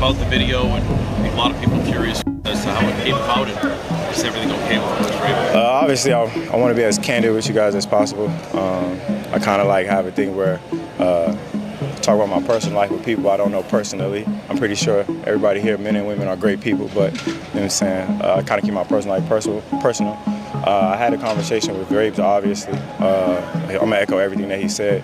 about the video, and I think a lot of people are curious as to how it came about, and is everything okay with Coach Vrabel? Obviously, I want to be as candid with you guys as possible. I kind of like have a thing where talk about my personal life with people I don't know personally. I'm pretty sure everybody here, men and women, are great people, but you know what I'm saying, I kind of keep my personal life personal. I had a conversation with Graves, obviously. I'm going to echo everything that he said.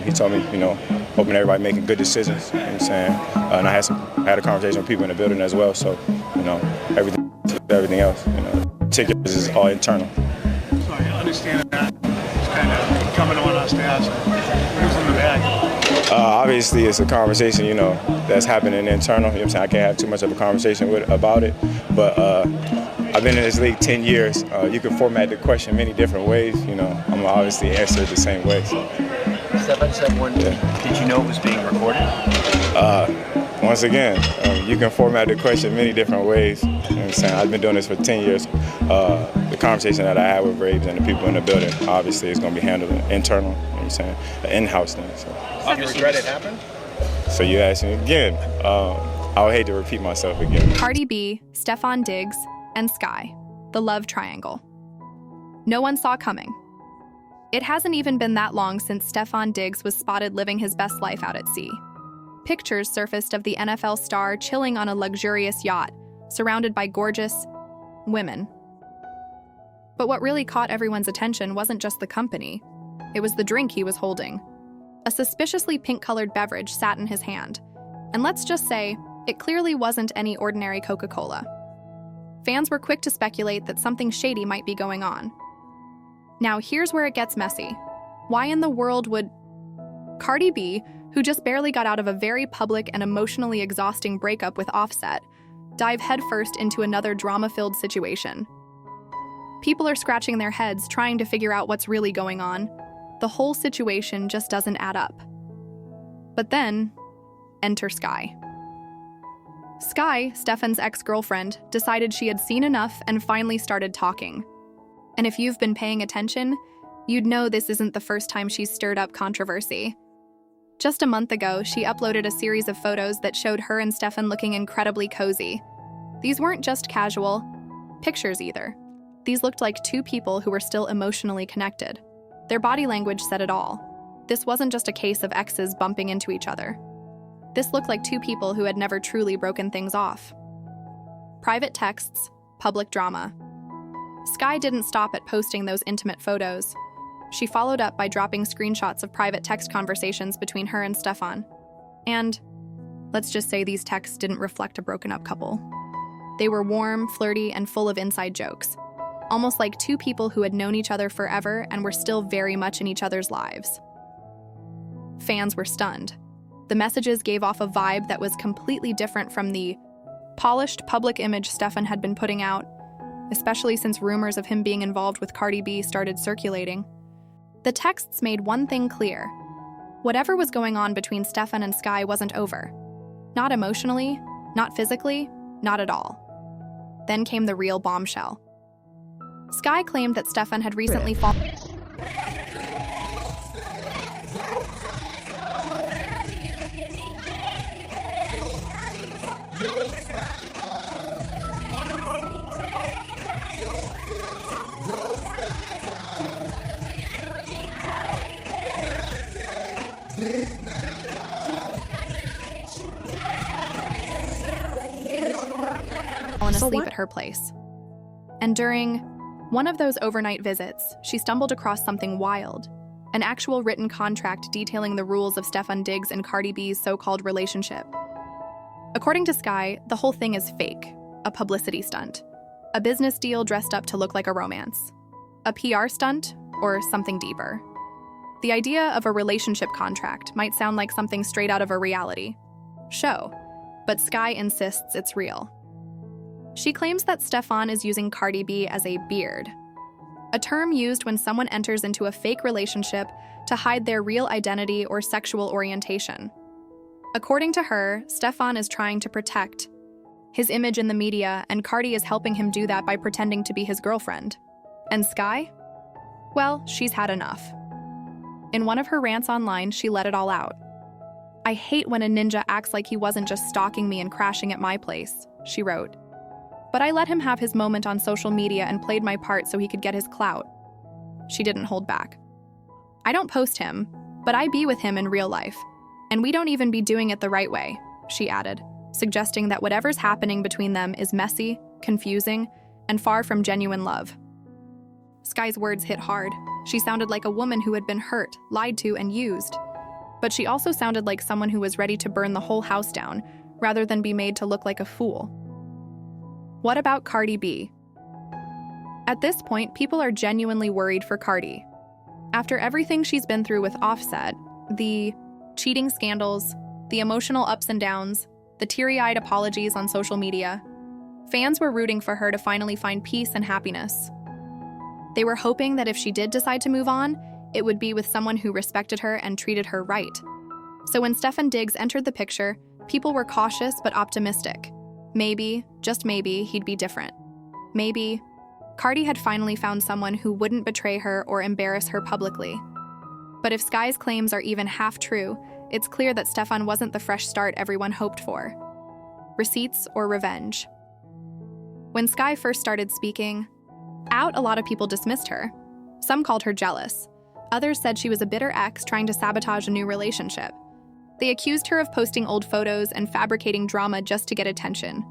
He told me, you know, hoping everybody making good decisions, you know what I'm saying. And I had a conversation with people in the building as well, so, you know, everything else, you know, particulars is all internal. So I understand that it's kind of coming on us to ask who's in the bag. Obviously, it's a conversation, you know, that's happening internal. You know what I'm saying? I can't have too much of a conversation about it, but I've been in this league 10 years. You can format the question many different ways. You know, I'm obviously answer it the same way. So. Stefon said one, did you know it was being recorded? Once again, you can format the question many different ways. You know what I'm saying? I've been doing this for 10 years. The conversation that I had with Braves and the people in the building, obviously, is going to be handled internal. You know what I'm saying? An in-house thing. So. Do you regret it happened? So you asked me again. I would hate to repeat myself again. Cardi B, Stefon Diggs, and Sky, the love triangle. No one saw coming. It hasn't even been that long since Stefon Diggs was spotted living his best life out at sea. Pictures surfaced of the NFL star chilling on a luxurious yacht, surrounded by gorgeous women. But what really caught everyone's attention wasn't just the company. It was the drink he was holding. A suspiciously pink-colored beverage sat in his hand. And let's just say, it clearly wasn't any ordinary Coca-Cola. Fans were quick to speculate that something shady might be going on. Now here's where it gets messy. Why in the world would Cardi B, who just barely got out of a very public and emotionally exhausting breakup with Offset, dive headfirst into another drama-filled situation? People are scratching their heads trying to figure out what's really going on. The whole situation just doesn't add up. But then, enter Sky. Sky, Stefon's ex-girlfriend, decided she had seen enough and finally started talking. And if you've been paying attention, you'd know this isn't the first time she's stirred up controversy. Just a month ago, she uploaded a series of photos that showed her and Stefon looking incredibly cozy. These weren't just casual pictures either. These looked like two people who were still emotionally connected. Their body language said it all. This wasn't just a case of exes bumping into each other. This looked like two people who had never truly broken things off. Private texts, public drama. Sky didn't stop at posting those intimate photos. She followed up by dropping screenshots of private text conversations between her and Stefon. And let's just say these texts didn't reflect a broken-up couple. They were warm, flirty, and full of inside jokes. Almost like two people who had known each other forever and were still very much in each other's lives. Fans were stunned. The messages gave off a vibe that was completely different from the polished public image Stefon had been putting out, especially since rumors of him being involved with Cardi B started circulating. The texts made one thing clear. Whatever was going on between Stefon and Sky wasn't over. Not emotionally, not physically, not at all. Then came the real bombshell. Sky claimed that Stefon had recently fallen. Asleep at her place. And during one of those overnight visits, she stumbled across something wild, an actual written contract detailing the rules of Stefon Diggs and Cardi B's so-called relationship. According to Sky, the whole thing is fake, a publicity stunt, a business deal dressed up to look like a romance, a PR stunt, or something deeper. The idea of a relationship contract might sound like something straight out of a reality show, but Sky insists it's real. She claims that Stefon is using Cardi B as a beard, a term used when someone enters into a fake relationship to hide their real identity or sexual orientation. According to her, Stefon is trying to protect his image in the media, and Cardi is helping him do that by pretending to be his girlfriend. And Sky? Well, she's had enough. In one of her rants online, she let it all out. "I hate when a ninja acts like he wasn't just stalking me and crashing at my place," she wrote. "But I let him have his moment on social media and played my part so he could get his clout." She didn't hold back. "I don't post him, but I be with him in real life. And we don't even be doing it the right way," she added, suggesting that whatever's happening between them is messy, confusing, and far from genuine love. Sky's words hit hard. She sounded like a woman who had been hurt, lied to, and used. But she also sounded like someone who was ready to burn the whole house down, rather than be made to look like a fool. What about Cardi B? At this point, people are genuinely worried for Cardi. After everything she's been through with Offset, the cheating scandals, the emotional ups and downs, the teary-eyed apologies on social media, fans were rooting for her to finally find peace and happiness. They were hoping that if she did decide to move on, it would be with someone who respected her and treated her right. So when Stefon Diggs entered the picture, people were cautious but optimistic. Maybe, just maybe, he'd be different. Maybe Cardi had finally found someone who wouldn't betray her or embarrass her publicly. But if Sky's claims are even half true, it's clear that Stefon wasn't the fresh start everyone hoped for. Receipts or revenge? When Sky first started speaking out, a lot of people dismissed her. Some called her jealous. Others said she was a bitter ex trying to sabotage a new relationship. They accused her of posting old photos and fabricating drama just to get attention.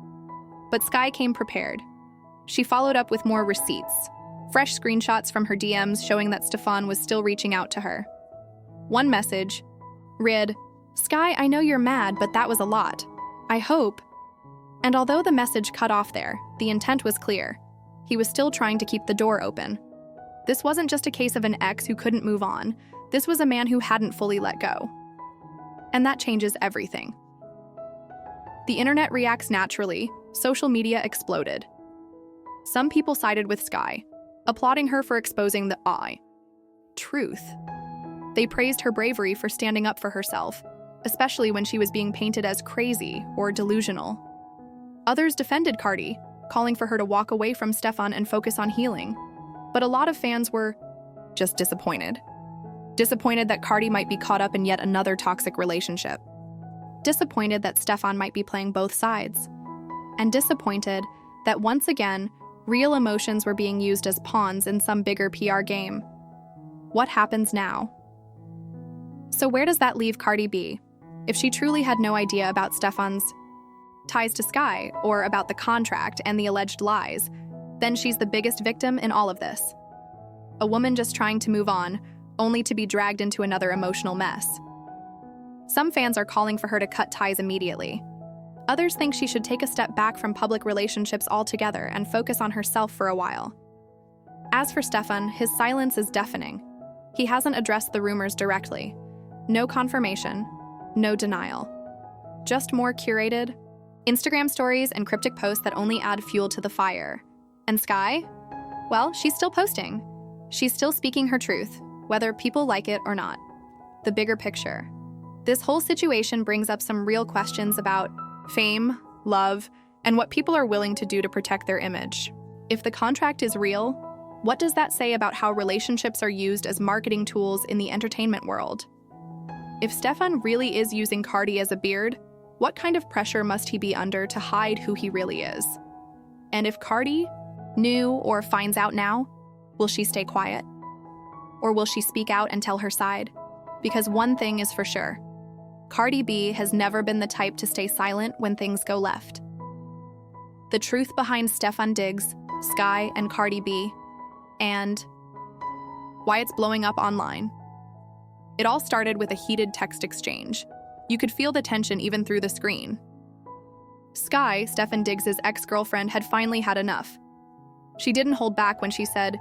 But Sky came prepared. She followed up with more receipts, fresh screenshots from her DMs showing that Stefon was still reaching out to her. One message read, "Sky, I know you're mad, but that was a lot. I hope." And although the message cut off there, the intent was clear. He was still trying to keep the door open. This wasn't just a case of an ex who couldn't move on. This was a man who hadn't fully let go. And that changes everything. The internet reacts naturally. Social media exploded. Some people sided with Sky, applauding her for exposing the truth. They praised her bravery for standing up for herself, especially when she was being painted as crazy or delusional. Others defended Cardi, calling for her to walk away from Stefon and focus on healing. But a lot of fans were just disappointed. Disappointed that Cardi might be caught up in yet another toxic relationship. Disappointed that Stefon might be playing both sides. And disappointed that once again, real emotions were being used as pawns in some bigger PR game. What happens now? So where does that leave Cardi B? If she truly had no idea about Stefon's ties to Sky or about the contract and the alleged lies, then she's the biggest victim in all of this. A woman just trying to move on, only to be dragged into another emotional mess. Some fans are calling for her to cut ties immediately. Others think she should take a step back from public relationships altogether and focus on herself for a while. As for Stefon, his silence is deafening. He hasn't addressed the rumors directly. No confirmation, no denial. Just more curated Instagram stories and cryptic posts that only add fuel to the fire. And Sky? Well, she's still posting. She's still speaking her truth, whether people like it or not. The bigger picture. This whole situation brings up some real questions about fame, love, and what people are willing to do to protect their image. If the contract is real, what does that say about how relationships are used as marketing tools in the entertainment world? If Stefon really is using Cardi as a beard, what kind of pressure must he be under to hide who he really is? And if Cardi knew or finds out now, will she stay quiet? Or will she speak out and tell her side? Because one thing is for sure. Cardi B has never been the type to stay silent when things go left. The truth behind Stefon Diggs, Sky, and Cardi B, and why it's blowing up online. It all started with a heated text exchange. You could feel the tension even through the screen. Sky, Stefon Diggs' ex-girlfriend, had finally had enough. She didn't hold back when she said,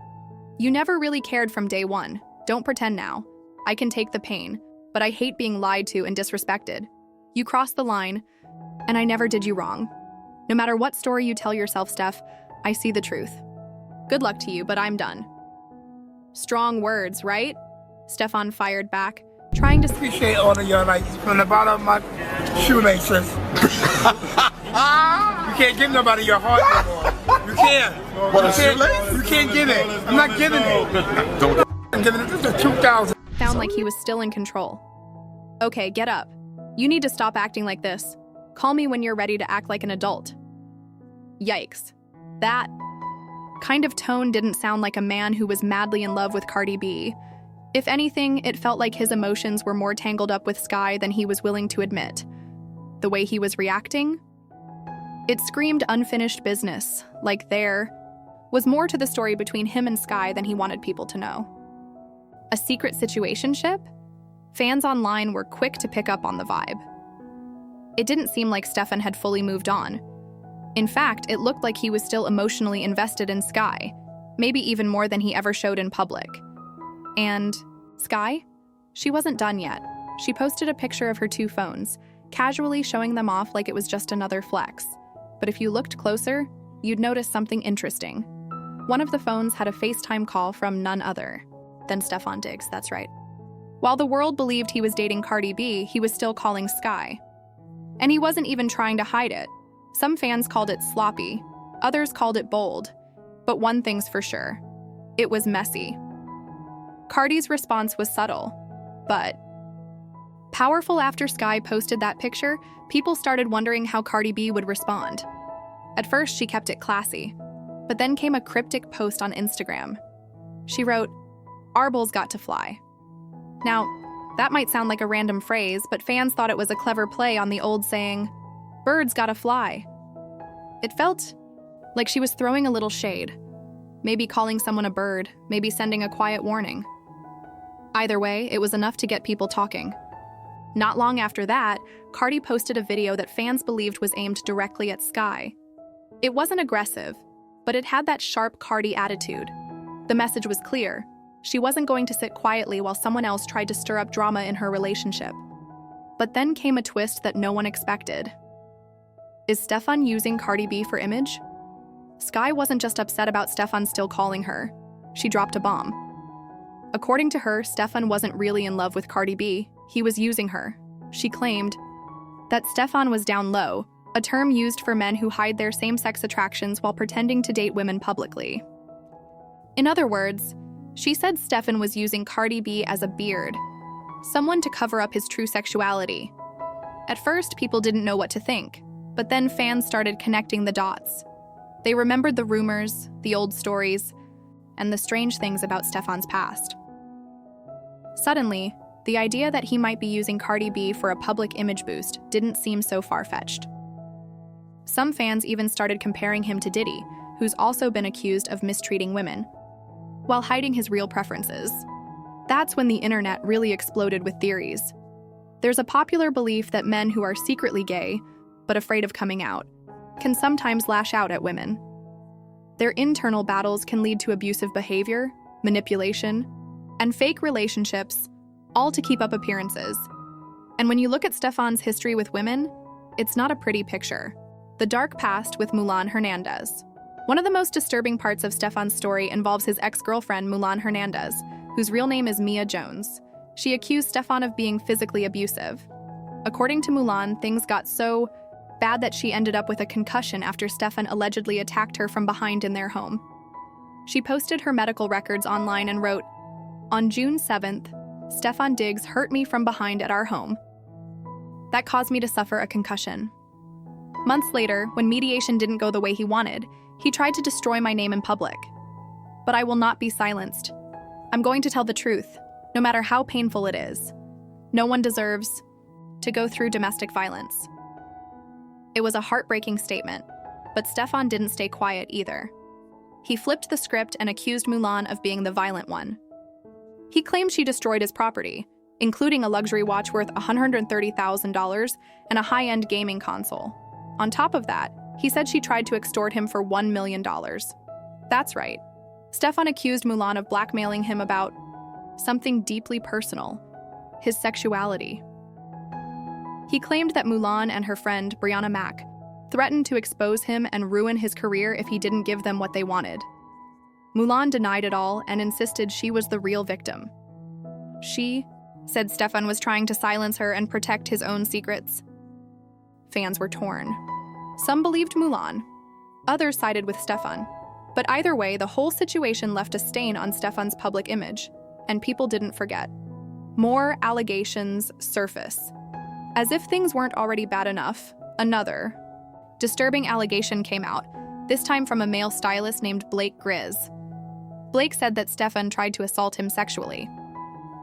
"You never really cared from day one. Don't pretend now. I can take the pain, but I hate being lied to and disrespected. You crossed the line, and I never did you wrong. No matter what story you tell yourself, Steph, I see the truth. Good luck to you, but I'm done." Strong words, right? Stefon fired back, trying to appreciate all of your likes from the bottom of my shoelaces. You can't give nobody your heart no more. You can't. You can't give it. I'm not giving it. I'm giving it. This is 2000. Sound like he was still in control. Okay, get up. "You need to stop acting like this. Call me when you're ready to act like an adult." Yikes. That kind of tone didn't sound like a man who was madly in love with Cardi B. If anything, it felt like his emotions were more tangled up with Sky than he was willing to admit. The way he was reacting? It screamed unfinished business, like there was more to the story between him and Sky than he wanted people to know. A secret situationship? Fans online were quick to pick up on the vibe. It didn't seem like Stefon had fully moved on. In fact, it looked like he was still emotionally invested in Sky, maybe even more than he ever showed in public. And Sky? She wasn't done yet. She posted a picture of her 2 phones, casually showing them off like it was just another flex. But if you looked closer, you'd notice something interesting. One of the phones had a FaceTime call from none other than Stefon Diggs, that's right. While the world believed he was dating Cardi B, he was still calling Sky. And he wasn't even trying to hide it. Some fans called it sloppy, others called it bold. But one thing's for sure, it was messy. Cardi's response was subtle, but powerful. After Sky posted that picture, people started wondering how Cardi B would respond. At first, she kept it classy, but then came a cryptic post on Instagram. She wrote, "Arble's got to fly." Now, that might sound like a random phrase, but fans thought it was a clever play on the old saying, "Birds gotta fly." It felt like she was throwing a little shade, maybe calling someone a bird, maybe sending a quiet warning. Either way, it was enough to get people talking. Not long after that, Cardi posted a video that fans believed was aimed directly at Sky. It wasn't aggressive, but it had that sharp Cardi attitude. The message was clear. She wasn't going to sit quietly while someone else tried to stir up drama in her relationship. But then came a twist that no one expected. Is Stefon using Cardi B for image? Sky wasn't just upset about Stefon still calling her. She dropped a bomb. According to her, Stefon wasn't really in love with Cardi B. He was using her. She claimed that Stefon was down low, a term used for men who hide their same-sex attractions while pretending to date women publicly. In other words, she said Stefon was using Cardi B as a beard, someone to cover up his true sexuality. At first, people didn't know what to think, but then fans started connecting the dots. They remembered the rumors, the old stories, and the strange things about Stefon's past. Suddenly, the idea that he might be using Cardi B for a public image boost didn't seem so far-fetched. Some fans even started comparing him to Diddy, who's also been accused of mistreating women, while hiding his real preferences. That's when the internet really exploded with theories. There's a popular belief that men who are secretly gay, but afraid of coming out, can sometimes lash out at women. Their internal battles can lead to abusive behavior, manipulation, and fake relationships, all to keep up appearances. And when you look at Stefon's history with women, it's not a pretty picture. The dark past with Mulan Hernandez. One of the most disturbing parts of Stefon's story involves his ex-girlfriend, Mulan Hernandez, whose real name is Mia Jones. She accused Stefon of being physically abusive. According to Mulan, things got so bad that she ended up with a concussion after Stefon allegedly attacked her from behind in their home. She posted her medical records online and wrote, "On June 7th, Stefon Diggs hurt me from behind at our home. That caused me to suffer a concussion. Months later, when mediation didn't go the way he wanted, he tried to destroy my name in public. But I will not be silenced. I'm going to tell the truth, no matter how painful it is. No one deserves to go through domestic violence." It was a heartbreaking statement, but Stefon didn't stay quiet either. He flipped the script and accused Mulan of being the violent one. He claimed she destroyed his property, including a luxury watch worth $130,000 and a high-end gaming console. On top of that, he said she tried to extort him for $1 million. That's right. Stefon accused Mulan of blackmailing him about something deeply personal, his sexuality. He claimed that Mulan and her friend, Brianna Mack, threatened to expose him and ruin his career if he didn't give them what they wanted. Mulan denied it all and insisted she was the real victim. She said Stefon was trying to silence her and protect his own secrets. Fans were torn. Some believed Mulan, others sided with Stefon. But either way, the whole situation left a stain on Stefon's public image, and people didn't forget. More allegations surface. As if things weren't already bad enough, another disturbing allegation came out, this time from a male stylist named Blake Grizz. Blake said that Stefon tried to assault him sexually.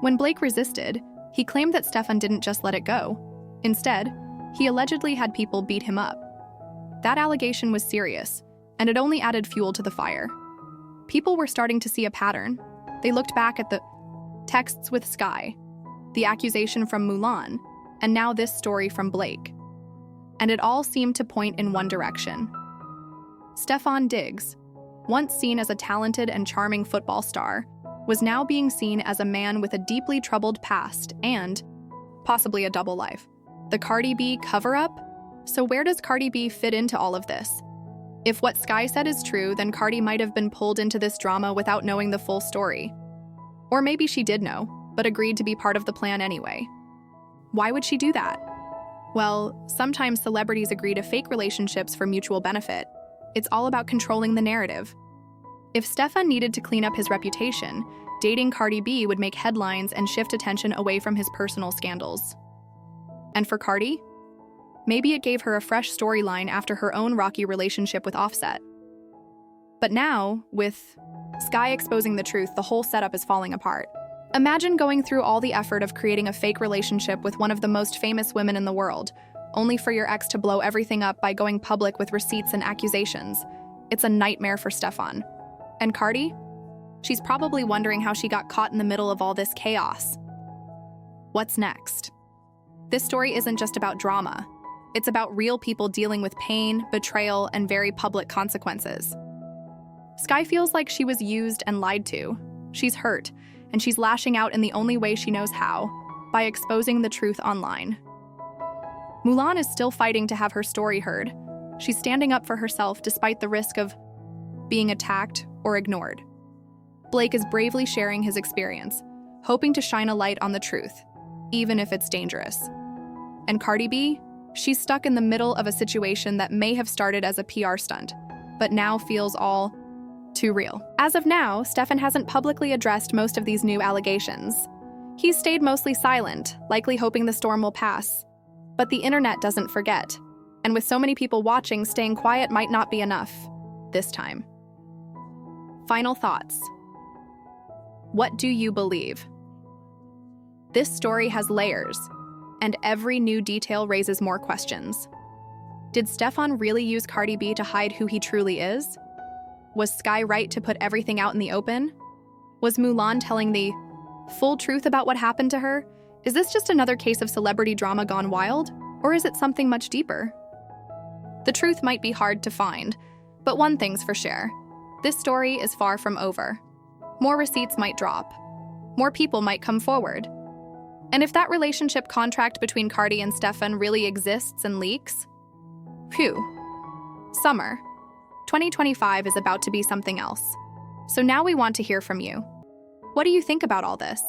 When Blake resisted, he claimed that Stefon didn't just let it go. Instead, he allegedly had people beat him up. That allegation was serious, and it only added fuel to the fire. People were starting to see a pattern. They looked back at the texts with Sky, the accusation from Mulan, and now this story from Blake. And it all seemed to point in one direction. Stefon Diggs, once seen as a talented and charming football star, was now being seen as a man with a deeply troubled past and possibly a double life. The Cardi B cover-up? So where does Cardi B fit into all of this? If what Sky said is true, then Cardi might have been pulled into this drama without knowing the full story. Or maybe she did know, but agreed to be part of the plan anyway. Why would she do that? Well, sometimes celebrities agree to fake relationships for mutual benefit. It's all about controlling the narrative. If Stefon needed to clean up his reputation, dating Cardi B would make headlines and shift attention away from his personal scandals. And for Cardi? Maybe it gave her a fresh storyline after her own rocky relationship with Offset. But now, with Sky exposing the truth, the whole setup is falling apart. Imagine going through all the effort of creating a fake relationship with one of the most famous women in the world, only for your ex to blow everything up by going public with receipts and accusations. It's a nightmare for Stefon. And Cardi? She's probably wondering how she got caught in the middle of all this chaos. What's next? This story isn't just about drama. It's about real people dealing with pain, betrayal, and very public consequences. Sky feels like she was used and lied to. She's hurt, and she's lashing out in the only way she knows how, by exposing the truth online. Mulan is still fighting to have her story heard. She's standing up for herself despite the risk of being attacked or ignored. Blake is bravely sharing his experience, hoping to shine a light on the truth, even if it's dangerous. And Cardi B? She's stuck in the middle of a situation that may have started as a PR stunt, but now feels all too real. As of now, Stefon hasn't publicly addressed most of these new allegations. He's stayed mostly silent, likely hoping the storm will pass. But the internet doesn't forget, and with so many people watching, staying quiet might not be enough this time. Final thoughts. What do you believe? This story has layers, and every new detail raises more questions. Did Stefon really use Cardi B to hide who he truly is? Was Sky right to put everything out in the open? Was Mulan telling the full truth about what happened to her? Is this just another case of celebrity drama gone wild? Or is it something much deeper? The truth might be hard to find, but one thing's for sure. This story is far from over. More receipts might drop. More people might come forward. And if that relationship contract between Cardi and Stefon really exists and leaks, phew. Summer 2025 is about to be something else. So now we want to hear from you. What do you think about all this?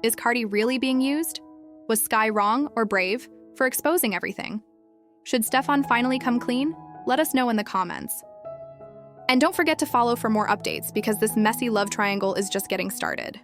Is Cardi really being used? Was Sky wrong or brave for exposing everything? Should Stefon finally come clean? Let us know in the comments. And don't forget to follow for more updates because this messy love triangle is just getting started.